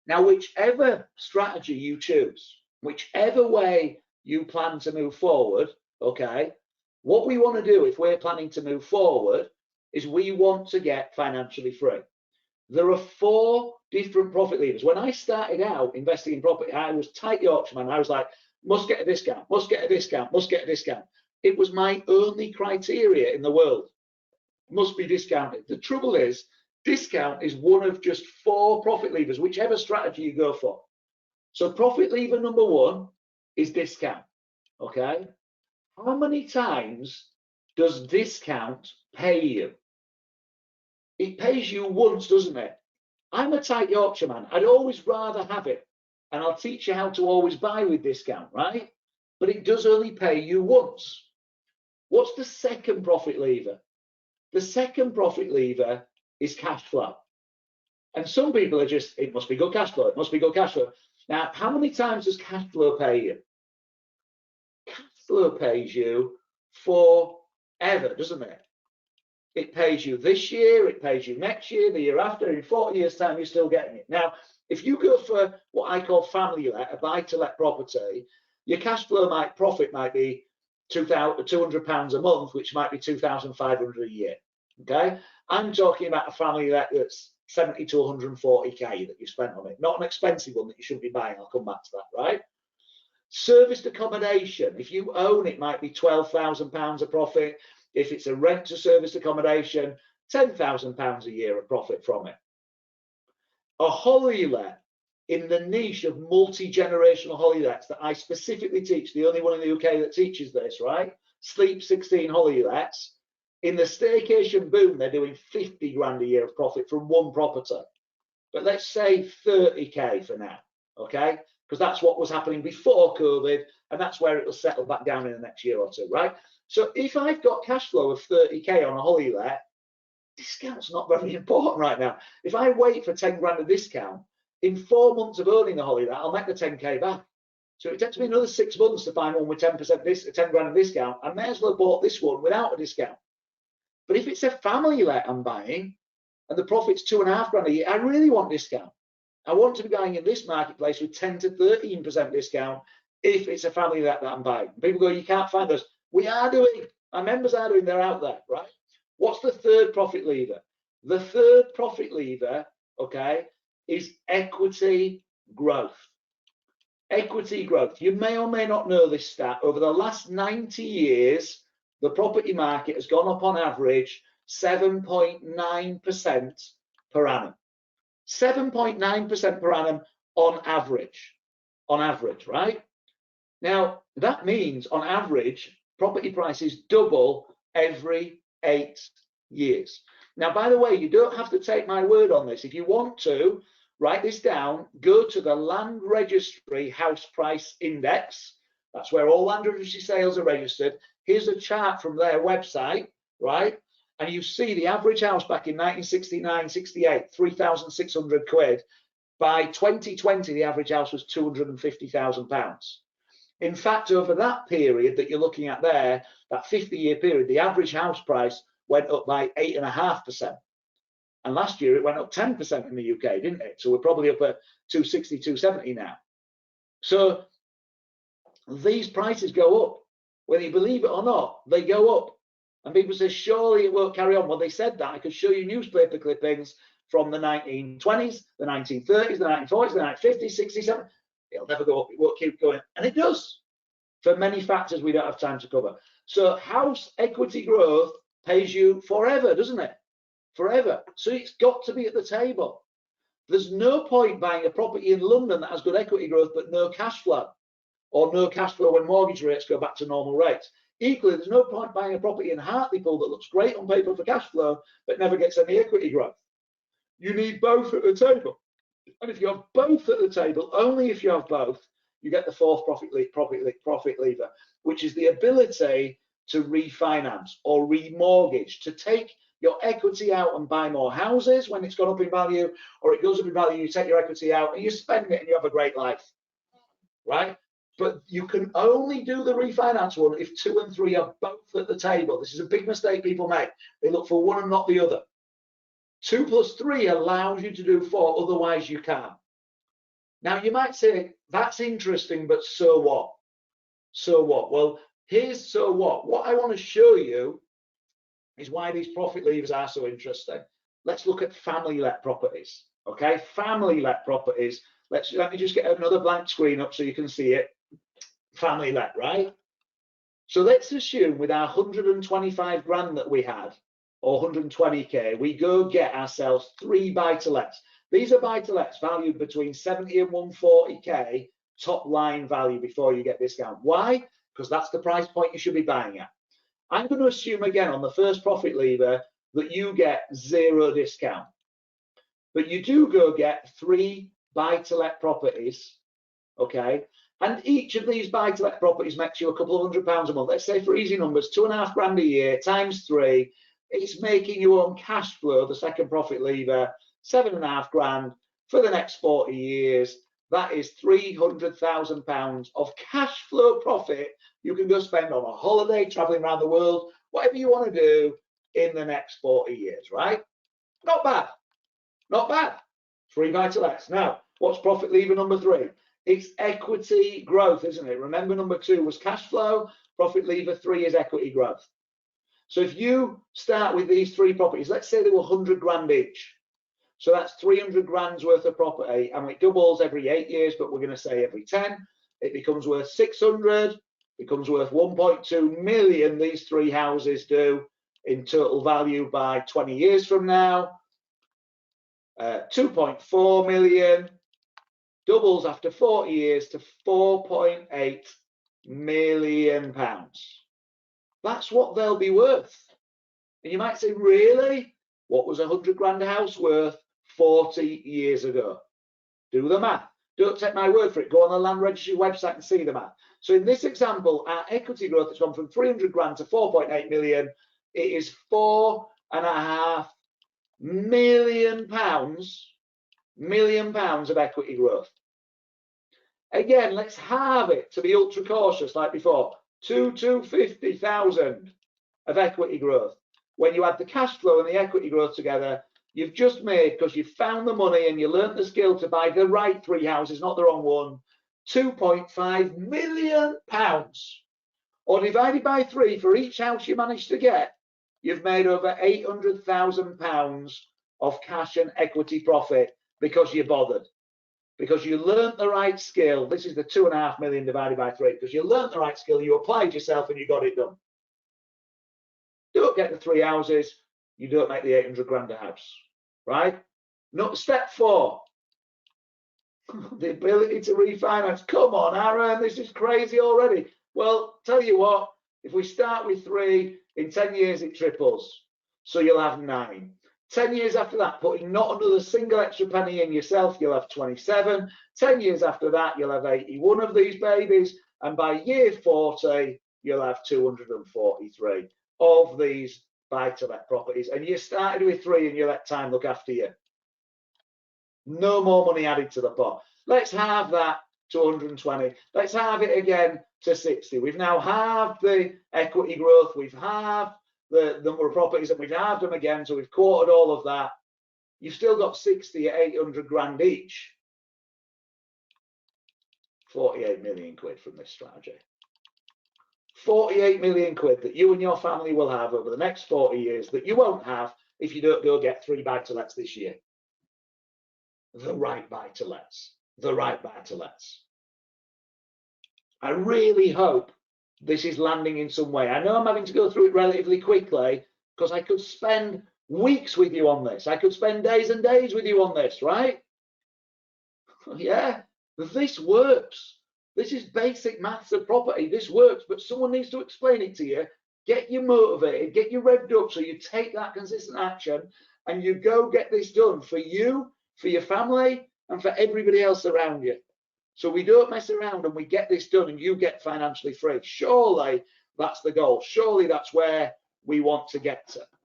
Now, whichever strategy you choose, whichever way you plan to move forward, okay, what we want to do if we're planning to move forward is we want to get financially free. There are 4 different profit levers. When I started out investing in property, I was tight Yorkshire man. I was like, must get a discount, must get a discount, must get a discount. It was my only criteria in the world. Must be discounted. The trouble is, discount is one of just 4 profit levers, whichever strategy you go for. So profit lever number 1 is discount, okay? How many times does discount pay you? It pays you once, doesn't it? I'm a tight Yorkshire man. I'd always rather have it. And I'll teach you how to always buy with discount, right? But it does only pay you once. What's the second profit lever? The second profit lever is cash flow. And some people are just, it must be good cash flow, it must be good cash flow. Now, how many times does cash flow pay you? Cash flow pays you forever, doesn't it? It pays you this year, it pays you next year, the year after, in 40 years' time, you're still getting it. Now, if you go for what I call family let, a buy-to-let property, your cash flow profit might be £200 a month, which might be 2,500 a year. Okay, I'm talking about a family let that's 70 to 140k that you spent on it, not an expensive one that you shouldn't be buying. I'll come back to that, right? Serviced accommodation, if you own it, might be £12,000 a profit. If it's a rent to serviced accommodation, £10,000 a year of profit from it. A holiday let in the niche of multi-generational holiday lets that I specifically teach, the only one in the UK that teaches this, right? Sleep 16 holiday lets. In the staycation boom, they're doing 50 grand a year of profit from one property. But let's say 30k for now, okay? Because that's what was happening before COVID, and that's where it will settle back down in the next year or 2, right? So if I've got cash flow of 30k on a holiday let, discount's not very important right now. If I wait for 10 grand of discount, in 4 months of owning the holiday let, I'll make the 10k back. So it takes me another 6 months to find one with 10 grand of discount. I may as well have bought this one without a discount. But if it's a family let I'm buying and the profit's 2.5 grand a year, I really want discount. I want to be buying in this marketplace with 10 to 13% discount if it's a family let that I'm buying. People go, you can't find us. We are doing, our members are doing, they're out there, right? What's the third profit lever? The third profit lever, okay, is equity growth. Equity growth. You may or may not know this stat. Over the last 90 years, the property market has gone up on average 7.9% per annum. 7.9% per annum on average, right? Now, that means on average, property prices double every 8 years. Now, by the way, you don't have to take my word on this. If you want to, write this down, go to the Land Registry House Price Index. That's where all land registry sales are registered. Here's a chart from their website, right? And you see the average house back in 1969, 68, 3,600 quid. By 2020, the average house was £250,000. In fact, over that period that you're looking at there, that 50-year period, the average house price went up by 8.5%. And last year it went up 10% in the UK, didn't it? So we're probably up at 260, 270 now. So these prices go up. Whether you believe it or not, they go up. And people say, surely it won't carry on. Well, they said that. I could show you newspaper clippings from the 1920s, the 1930s, the 1940s, the 1950s, 60s, 70s. It'll never go up. It won't keep going. And it does, for many factors we don't have time to cover. So house equity growth pays you forever, doesn't it? Forever. So it's got to be at the table. There's no point buying a property in London that has good equity growth but no cash flow, or no cash flow when mortgage rates go back to normal rates. Equally, there's no point buying a property in Hartlepool that looks great on paper for cash flow but never gets any equity growth. You need both at the table. And if you have both at the table, only if you have both, you get the fourth profit lever, which is the ability to refinance or remortgage, to take your equity out and buy more houses when it's gone up in value, or it goes up in value, you take your equity out and you spend it and you have a great life, right? But you can only do the refinance one if 2 and 3 are both at the table. This is a big mistake people make. They look for one and not the other. 2 plus 3 allows you to do 4, otherwise you can't. Now, you might say, that's interesting, but so what? So what? Well, here's so what. What I want to show you is why these profit levers are so interesting. Let's look at family let properties. Okay, family let properties. Let me just get another blank screen up so you can see it. Family let, right? So let's assume with our 125 grand that we had, or 120k, we go get ourselves 3 buy-to-lets. These are buy-to-lets valued between 70 and 140k top line value before you get discount. Why? Because that's the price point you should be buying at. I'm going to assume again on the first profit lever that you get 0 discount. But you do go get 3 buy-to-let properties, okay? And each of these buy-to-let properties makes you a couple of £100 a month. Let's say for easy numbers, 2.5 grand a year times 3. It's making you on cash flow, the second profit lever, 7.5 grand for the next 40 years. That is £300,000 of cash flow profit you can go spend on a holiday, traveling around the world, whatever you want to do in the next 40 years, right? Not bad. Not bad. 3 buy-to-lets. Now, what's profit lever number 3? It's equity growth, isn't it? Remember, number 2 was cash flow. Profit lever 3 is equity growth. So if you start with these 3 properties, let's say they were 100 grand each. So that's 300 grand's worth of property, and it doubles every 8 years, but we're going to say every 10. It becomes worth 600, becomes worth 1.2 million. These 3 houses do in total value by 20 years from now. 2.4 million, doubles after 40 years to 4.8 million pounds. That's what they'll be worth. And you might say, really? What was a 100 grand house worth 40 years ago? Do the math. Don't take my word for it. Go on the land registry website and see the math. So in this example, our equity growth has gone from 300 grand to 4.8 million. It is 4.5 million pounds of equity growth. Again, let's halve it to be ultra cautious like before. 250,000 of equity growth. When you add the cash flow and the equity growth together, you've just made, because you found the money and you learnt the skill to buy the right 3 houses, not the wrong one, 2.5 million pounds. Or divided by 3 for each house you managed to get, you've made over 800,000 pounds of cash and equity profit because you bothered. Because you learnt the right skill. This is the 2.5 million divided by 3. Because you learnt the right skill, you applied yourself and you got it done. Don't get the 3 houses, you don't make the 800 grand a house, right? No, step 4, the ability to refinance. Come on, Aaron, this is crazy already. Well, tell you what, if we start with 3, in 10 years it triples. So you'll have 9. 10 years after that, putting not another single extra penny in yourself, you'll have 27. 10 years after that, you'll have 81 of these babies. And by year 40, you'll have 243 of these buy-to-let properties. And you started with 3 and you let time look after you. No more money added to the pot. Let's halve that to 120. Let's halve it again to 60. We've now halved the equity growth. We've halved the number of properties, and we've halved them again. So we've quartered all of that. You've still got 60 at 800 grand each. 48 million quid from this strategy. 48 million quid that you and your family will have over the next 40 years that you won't have if you don't go get 3 buy-to-lets this year. The right buy-to-lets. The right buy-to-lets. I really hope this is landing in some way. I know I'm having to go through it relatively quickly because I could spend weeks with you on this. I could spend days and days with you on this, right? Yeah, this works. This is basic maths of property. This works, but someone needs to explain it to you, get you motivated, get you revved up so you take that consistent action and you go get this done for you, for your family, and for everybody else around you. So we don't mess around and we get this done and you get financially free. Surely that's the goal. Surely that's where we want to get to.